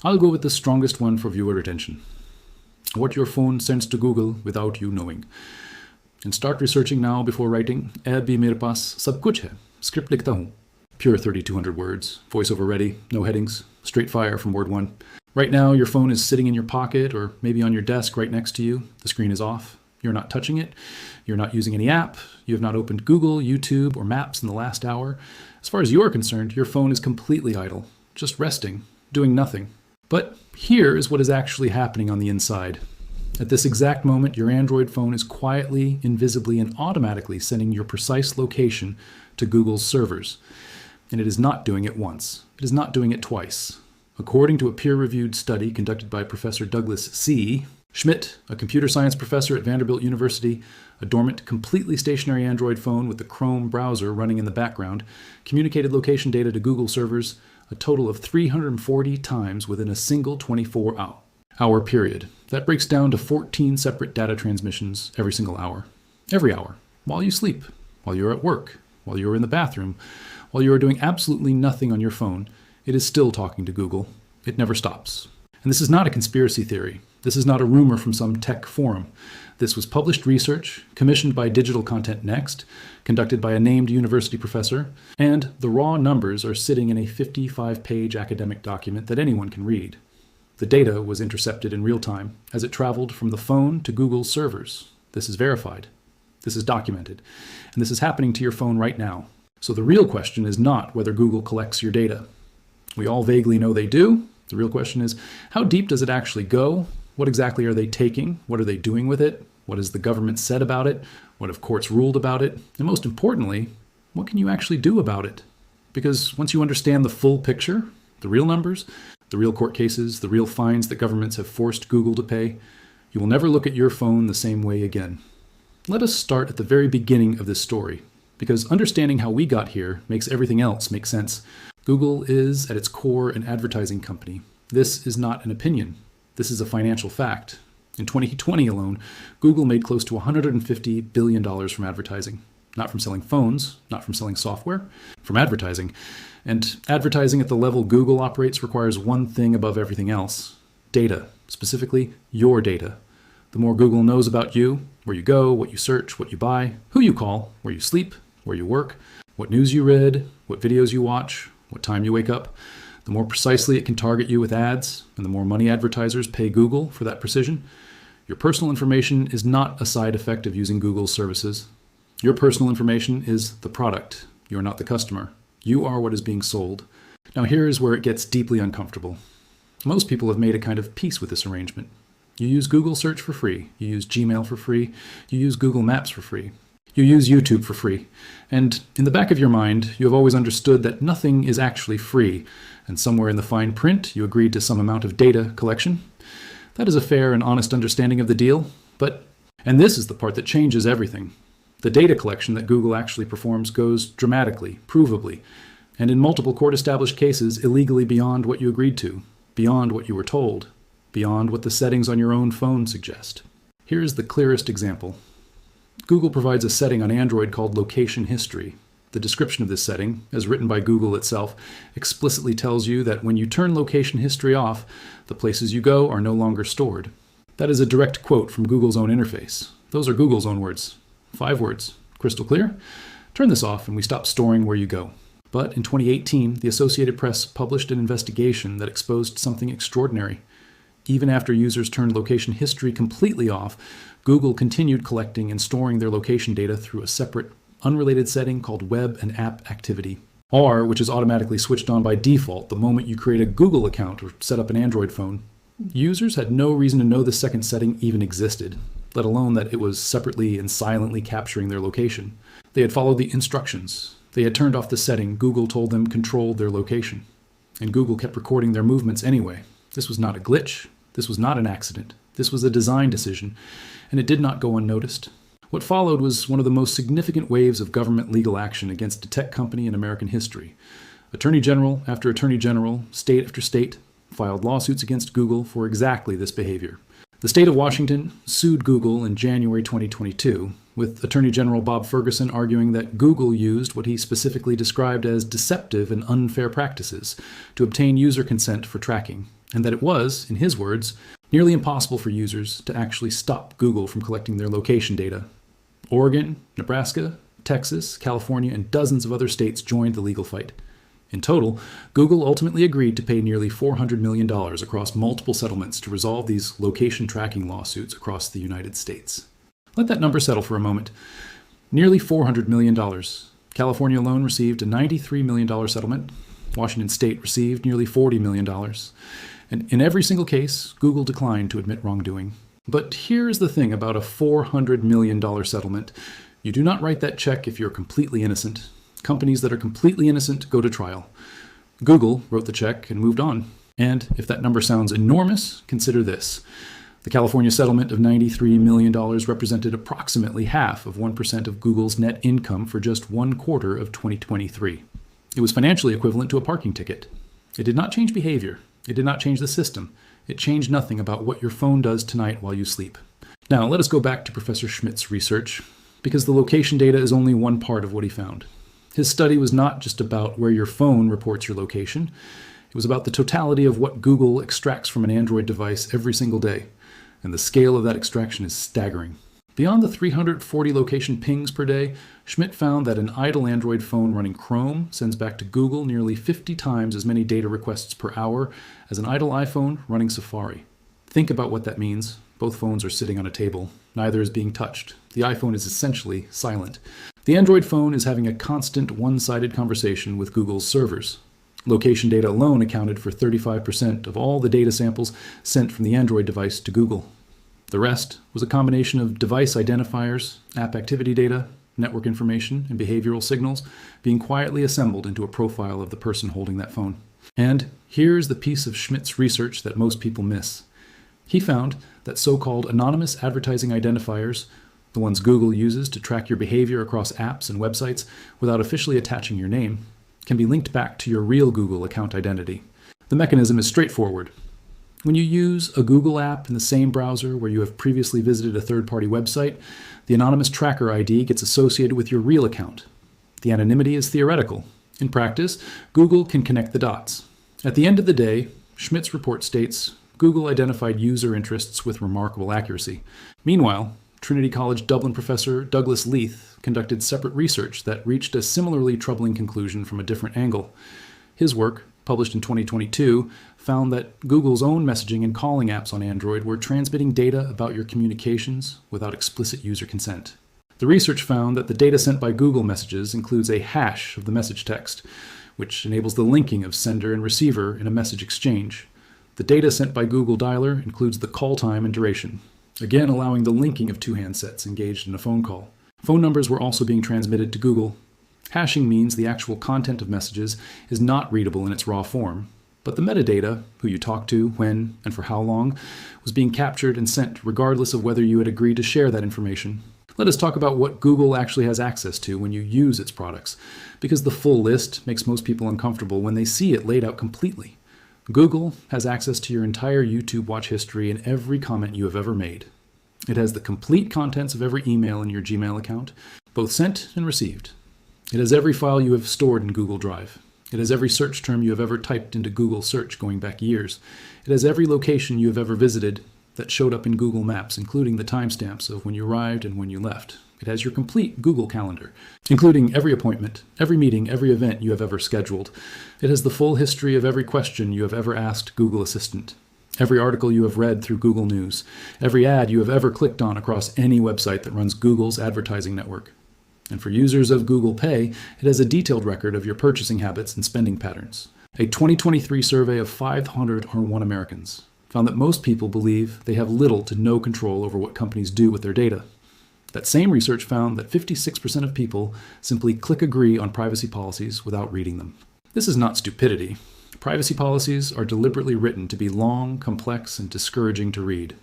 I'll go with the strongest one for viewer attention. What your phone sends to Google without you knowing. And start researching now before writing. Abhi mere paas sab kuch hai. Script likhta hu. Pure 3,200 words. Voiceover ready. No headings. Straight fire from word one. Right now, your phone is sitting in your pocket or maybe on your desk right next to you. The screen is off. You're not touching it. You're not using any app. You have not opened Google, YouTube, or Maps in the last hour. As far as you're concerned, your phone is completely idle, just resting, doing nothing. But here is what is actually happening on the inside. At this exact moment, your Android phone is quietly, invisibly, and automatically sending your precise location to Google's servers. And it is not doing it once. It is not doing it twice. According to a peer-reviewed study conducted by Professor Douglas C. Schmidt, a computer science professor at Vanderbilt University, a dormant, completely stationary Android phone with the Chrome browser running in the background, communicated location data to Google servers a total of 340 times within a single 24-hour period. That breaks down to 14 separate data transmissions every single hour. Every hour. While you sleep, while you're at work, while you're in the bathroom, while you are doing absolutely nothing on your phone, it is still talking to Google. It never stops. And this is not a conspiracy theory. This is not a rumor from some tech forum. This was published research, commissioned by Digital Content Next, conducted by a named university professor, and the raw numbers are sitting in a 55-page academic document that anyone can read. The data was intercepted in real time as it traveled from the phone to Google's servers. This is verified. This is documented. And this is happening to your phone right now. So the real question is not whether Google collects your data. We all vaguely know they do. The real question is, how deep does it actually go? What exactly are they taking? What are they doing with it? What has the government said about it? What have courts ruled about it? And most importantly, what can you actually do about it? Because once you understand the full picture, the real numbers, the real court cases, the real fines that governments have forced Google to pay, you will never look at your phone the same way again. Let us start at the very beginning of this story, because understanding how we got here makes everything else make sense. Google is, at its core, an advertising company. This is not an opinion. This is a financial fact. In 2020 alone, Google made close to $150 billion from advertising. Not from selling phones, not from selling software, from advertising. And advertising at the level Google operates requires one thing above everything else: data, specifically your data. The more Google knows about you, where you go, what you search, what you buy, who you call, where you sleep, where you work, what news you read, what videos you watch, what time you wake up, the more precisely it can target you with ads, and the more money advertisers pay Google for that precision. Your personal information is not a side effect of using Google's services. Your personal information is the product. You are not the customer. You are what is being sold. Now here is where it gets deeply uncomfortable. Most people have made a kind of peace with this arrangement. You use Google Search for free. You use Gmail for free. You use Google Maps for free. You use YouTube for free. And in the back of your mind, you have always understood that nothing is actually free. And somewhere in the fine print, you agreed to some amount of data collection. That is a fair and honest understanding of the deal. And this is the part that changes everything. The data collection that Google actually performs goes dramatically, provably, and in multiple court-established cases, illegally beyond what you agreed to, beyond what you were told, beyond what the settings on your own phone suggest. Here is the clearest example. Google provides a setting on Android called Location History. The description of this setting, as written by Google itself, explicitly tells you that when you turn Location History off, the places you go are no longer stored. That is a direct quote from Google's own interface. Those are Google's own words. 5 words. Crystal clear? Turn this off and we stop storing where you go. But in 2018, the Associated Press published an investigation that exposed something extraordinary. Even after users turned Location History completely off, Google continued collecting and storing their location data through a separate, unrelated setting called Web and App Activity, or which is automatically switched on by default the moment you create a Google account or set up an Android phone. Users had no reason to know this second setting even existed, let alone that it was separately and silently capturing their location. They had followed the instructions. They had turned off the setting Google told them controlled their location. And Google kept recording their movements anyway. This was not a glitch. This was not an accident. This was a design decision, and it did not go unnoticed. What followed was one of the most significant waves of government legal action against a tech company in American history. Attorney General after Attorney General, state after state, filed lawsuits against Google for exactly this behavior. The state of Washington sued Google in January 2022, with Attorney General Bob Ferguson arguing that Google used what he specifically described as deceptive and unfair practices to obtain user consent for tracking, and that it was, in his words, nearly impossible for users to actually stop Google from collecting their location data. Oregon, Nebraska, Texas, California, and dozens of other states joined the legal fight. In total, Google ultimately agreed to pay nearly $400 million across multiple settlements to resolve these location tracking lawsuits across the United States. Let that number settle for a moment. Nearly $400 million. California alone received a $93 million settlement. Washington State received nearly $40 million. And in every single case, Google declined to admit wrongdoing. But here's the thing about a $400 million settlement. You do not write that check if you're completely innocent. Companies that are completely innocent go to trial. Google wrote the check and moved on. And if that number sounds enormous, consider this. The California settlement of $93 million represented approximately half of 1% of Google's net income for just 1 quarter of 2023. It was financially equivalent to a parking ticket. It did not change behavior. It did not change the system. It changed nothing about what your phone does tonight while you sleep. Now, let us go back to Professor Schmidt's research, because the location data is only one part of what he found. His study was not just about where your phone reports your location. It was about the totality of what Google extracts from an Android device every single day. And the scale of that extraction is staggering. Beyond the 340 location pings per day, Schmidt found that an idle Android phone running Chrome sends back to Google nearly 50 times as many data requests per hour as an idle iPhone running Safari. Think about what that means. Both phones are sitting on a table. Neither is being touched. The iPhone is essentially silent. The Android phone is having a constant one-sided conversation with Google's servers. Location data alone accounted for 35% of all the data samples sent from the Android device to Google. The rest was a combination of device identifiers, app activity data, network information, and behavioral signals being quietly assembled into a profile of the person holding that phone. And here's the piece of Schmidt's research that most people miss. He found that so-called anonymous advertising identifiers, the ones Google uses to track your behavior across apps and websites without officially attaching your name, can be linked back to your real Google account identity. The mechanism is straightforward. When you use a Google app in the same browser where you have previously visited a third-party website, the anonymous tracker ID gets associated with your real account. The anonymity is theoretical. In practice, Google can connect the dots. At the end of the day, Schmidt's report states, Google identified user interests with remarkable accuracy. Meanwhile, Trinity College Dublin professor Douglas Leith conducted separate research that reached a similarly troubling conclusion from a different angle. His work, published in 2022, found that Google's own messaging and calling apps on Android were transmitting data about your communications without explicit user consent. The research found that the data sent by Google Messages includes a hash of the message text, which enables the linking of sender and receiver in a message exchange. The data sent by Google Dialer includes the call time and duration, again allowing the linking of two handsets engaged in a phone call. Phone numbers were also being transmitted to Google. Hashing means the actual content of messages is not readable in its raw form, but the metadata, who you talked to, when, and for how long, was being captured and sent regardless of whether you had agreed to share that information. Let us talk about what Google actually has access to when you use its products, because the full list makes most people uncomfortable when they see it laid out completely. Google has access to your entire YouTube watch history and every comment you have ever made. It has the complete contents of every email in your Gmail account, both sent and received. It has every file you have stored in Google Drive. It has every search term you have ever typed into Google Search going back years. It has every location you have ever visited that showed up in Google Maps, including the timestamps of when you arrived and when you left. It has your complete Google Calendar, including every appointment, every meeting, every event you have ever scheduled. It has the full history of every question you have ever asked Google Assistant, every article you have read through Google News, every ad you have ever clicked on across any website that runs Google's advertising network. And for users of Google Pay, it has a detailed record of your purchasing habits and spending patterns. A 2023 survey of 501 Americans found that most people believe they have little to no control over what companies do with their data. That same research found that 56% of people simply click agree on privacy policies without reading them. This is not stupidity. Privacy policies are deliberately written to be long, complex, and discouraging to read.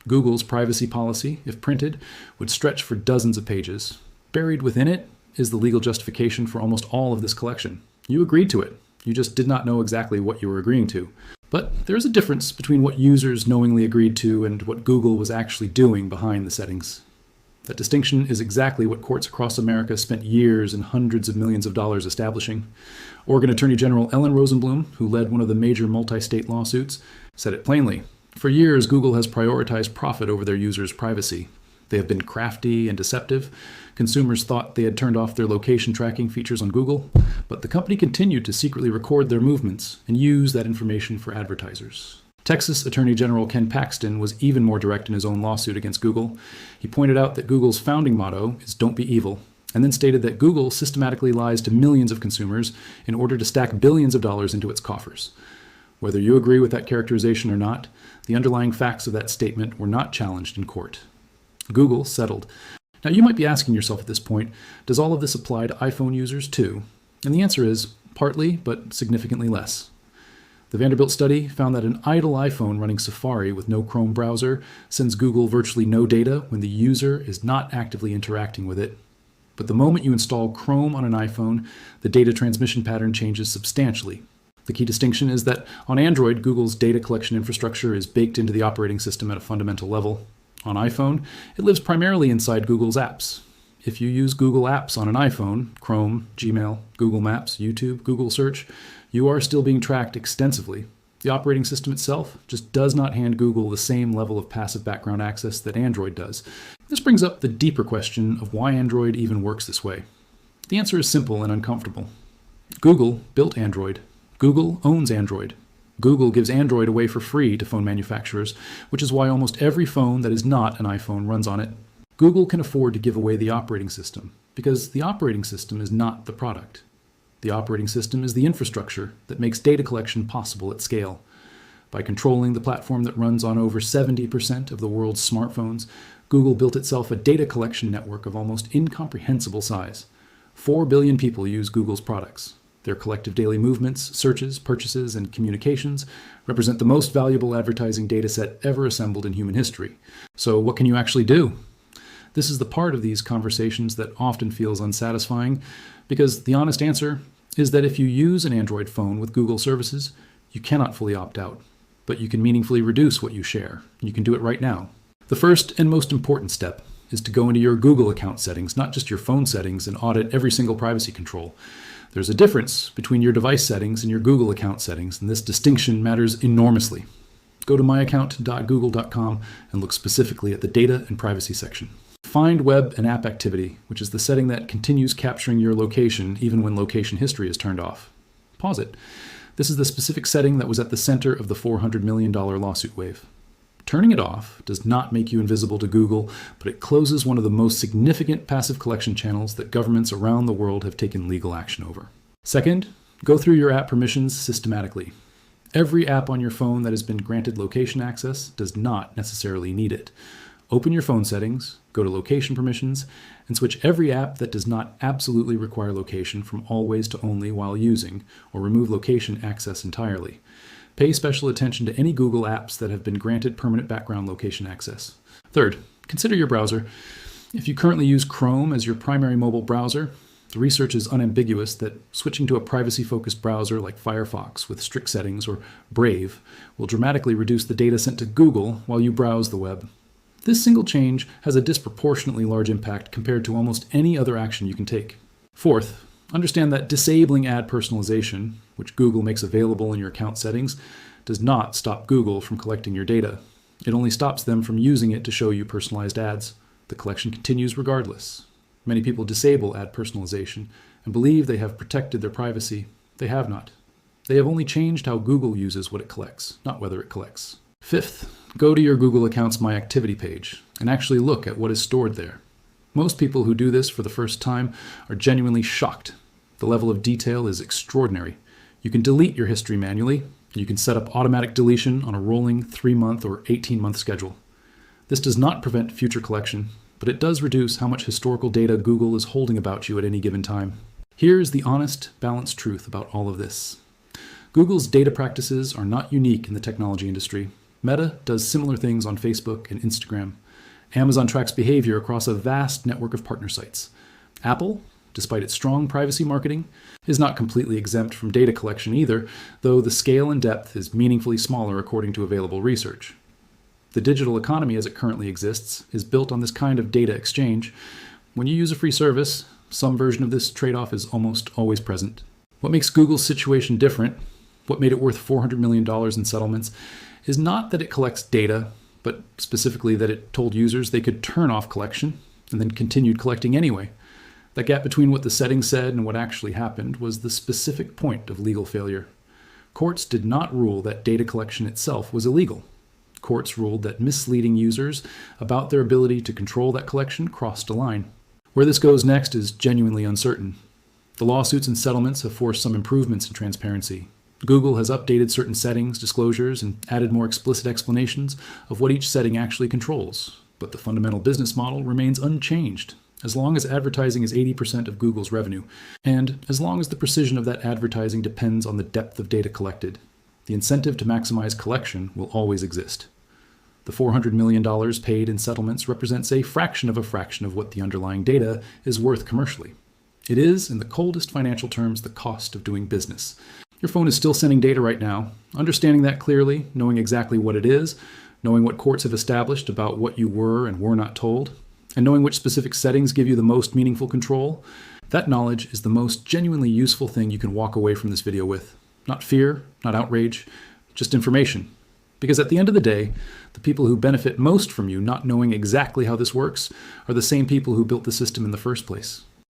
Google's privacy policy, if printed, would stretch for dozens of pages. Buried within it is the legal justification for almost all of this collection. You agreed to it. You just did not know exactly what you were agreeing to. But there is a difference between what users knowingly agreed to and what Google was actually doing behind the settings. That distinction is exactly what courts across America spent years and hundreds of millions of dollars establishing. Oregon Attorney General Ellen Rosenblum, who led one of the major multi-state lawsuits, said it plainly. For years, Google has prioritized profit over their users' privacy. They have been crafty and deceptive. Consumers thought they had turned off their location tracking features on Google, but the company continued to secretly record their movements and use that information for advertisers. Texas Attorney General Ken Paxton was even more direct in his own lawsuit against Google. He pointed out that Google's founding motto is "Don't be evil," and then stated that Google systematically lies to millions of consumers in order to stack billions of dollars into its coffers. Whether you agree with that characterization or not, the underlying facts of that statement were not challenged in court. Google settled. Now you might be asking yourself at this point, does all of this apply to iPhone users too? And the answer is partly, but significantly less. The Vanderbilt study found that an idle iPhone running Safari with no Chrome browser sends Google virtually no data when the user is not actively interacting with it. But the moment you install Chrome on an iPhone, the data transmission pattern changes substantially. The key distinction is that on Android, Google's data collection infrastructure is baked into the operating system at a fundamental level. On iPhone, it lives primarily inside Google's apps. If you use Google Apps on an iPhone, Chrome, Gmail, Google Maps, YouTube, Google Search, you are still being tracked extensively. The operating system itself just does not hand Google the same level of passive background access that Android does. This brings up the deeper question of why Android even works this way. The answer is simple and uncomfortable. Google built Android. Google owns Android. Google gives Android away for free to phone manufacturers, which is why almost every phone that is not an iPhone runs on it. Google can afford to give away the operating system because the operating system is not the product. The operating system is the infrastructure that makes data collection possible at scale. By controlling the platform that runs on over 70% of the world's smartphones, Google built itself a data collection network of almost incomprehensible size. 4 billion people use Google's products. Their collective daily movements, searches, purchases, and communications represent the most valuable advertising data set ever assembled in human history. So what can you actually do? This is the part of these conversations that often feels unsatisfying, because the honest answer is that if you use an Android phone with Google services, you cannot fully opt out, but you can meaningfully reduce what you share. You can do it right now. The first and most important step is to go into your Google account settings, not just your phone settings, and audit every single privacy control. There's a difference between your device settings and your Google account settings, and this distinction matters enormously. Go to myaccount.google.com and look specifically at the data and privacy section. Find web and app activity, which is the setting that continues capturing your location even when location history is turned off. Pause it. This is the specific setting that was at the center of the $400 million lawsuit wave. Turning it off does not make you invisible to Google, but it closes one of the most significant passive collection channels that governments around the world have taken legal action over. Second, go through your app permissions systematically. Every app on your phone that has been granted location access does not necessarily need it. Open your phone settings, go to location permissions, and switch every app that does not absolutely require location from always to only while using, or remove location access entirely. Pay special attention to any Google apps that have been granted permanent background location access. Third, consider your browser. If you currently use Chrome as your primary mobile browser, the research is unambiguous that switching to a privacy-focused browser like Firefox with strict settings or Brave will dramatically reduce the data sent to Google while you browse the web. This single change has a disproportionately large impact compared to almost any other action you can take. Fourth, understand that disabling ad personalization, which Google makes available in your account settings, does not stop Google from collecting your data. It only stops them from using it to show you personalized ads. The collection continues regardless. Many people disable ad personalization and believe they have protected their privacy. They have not. They have only changed how Google uses what it collects, not whether it collects. Fifth, go to your Google account's My Activity page and actually look at what is stored there. Most people who do this for the first time are genuinely shocked. The level of detail is extraordinary. You can delete your history manually. You can set up automatic deletion on a rolling 3-month or 18-month schedule. This does not prevent future collection, but it does reduce how much historical data Google is holding about you at any given time. Here's the honest, balanced truth about all of this. Google's data practices are not unique in the technology industry. Meta does similar things on Facebook and Instagram. Amazon tracks behavior across a vast network of partner sites. Apple, despite its strong privacy marketing, is not completely exempt from data collection either, though the scale and depth is meaningfully smaller according to available research. The digital economy as it currently exists is built on this kind of data exchange. When you use a free service, some version of this trade-off is almost always present. What makes Google's situation different, what made it worth $400 million in settlements, is not that it collects data, but specifically that it told users they could turn off collection and then continued collecting anyway. That gap between what the settings said and what actually happened was the specific point of legal failure. Courts did not rule that data collection itself was illegal. Courts ruled that misleading users about their ability to control that collection crossed a line. Where this goes next is genuinely uncertain. The lawsuits and settlements have forced some improvements in transparency. Google has updated certain settings, disclosures, and added more explicit explanations of what each setting actually controls. But the fundamental business model remains unchanged, as long as advertising is 80% of Google's revenue, and as long as the precision of that advertising depends on the depth of data collected. The incentive to maximize collection will always exist. The $400 million paid in settlements represents a fraction of what the underlying data is worth commercially. It is, in the coldest financial terms, the cost of doing business. Your phone is still sending data right now. Understanding that clearly, knowing exactly what it is, knowing what courts have established about what you were and were not told, and knowing which specific settings give you the most meaningful control, that knowledge is the most genuinely useful thing you can walk away from this video with. Not fear, not outrage, just information. Because at the end of the day, the people who benefit most from you not knowing exactly how this works are the same people who built the system in the first place.